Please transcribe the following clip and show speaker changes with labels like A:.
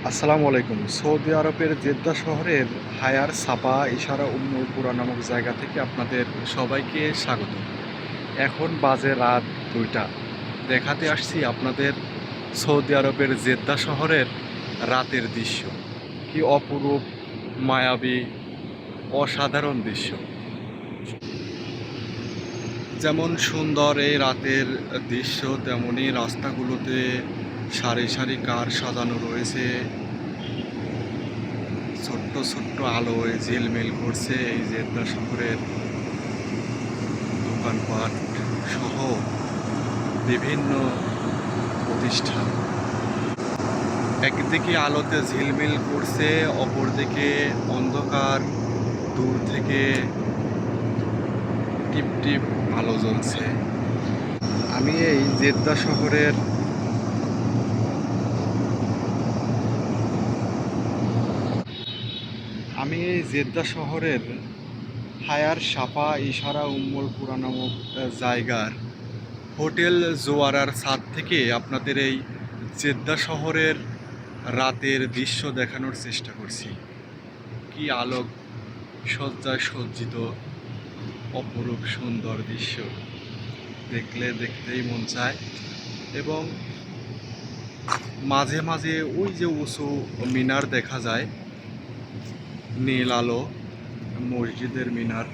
A: আসসালামু আলাইকুম। সৌদি আরবের জেদ্দা শহরের হায়ার সাপা ইশারা উম্মুল কুরা নামক জায়গা থেকে আপনাদের সবাইকে স্বাগত। এখন বাজে রাত ২টা। দেখাতে আসছি আপনাদের সৌদি আরবের জেদ্দা শহরের রাতের দৃশ্য। কি অপরূপ, মায়াবী, অসাধারণ দৃশ্য। যেমন সুন্দর এই রাতের দৃশ্য, তেমনি রাস্তাগুলোতে সারি সারি কার সাজানো রয়েছে। ছোট্ট ছোট্ট আলোয় ঝিলমিল করছে এই জেদ্দা শহরের দোকানপাট সহ বিভিন্ন প্রতিষ্ঠান। একদিকে আলোতে ঝিলমিল করছে, অপরদিকে অন্ধকার। দূর থেকে টিপ টিপ আলো জ্বলছে। আমি এই জেদ্দা শহরের হায়ার সাপা ইশারা উম্মুল কুরা নামক জায়গার হোটেল জোয়ারার ছাদ থেকে আপনাদের এই জেদ্দা শহরের রাতের দৃশ্য দেখানোর চেষ্টা করছি। কি আলোক সজ্জায় সজ্জিত অপরূপ সুন্দর দৃশ্য, দেখলে দেখতেই মন চায়। এবং মাঝে মাঝে ওই যে উঁচু মিনার দেখা যায়, নীল আলো, মসজিদের মিনার।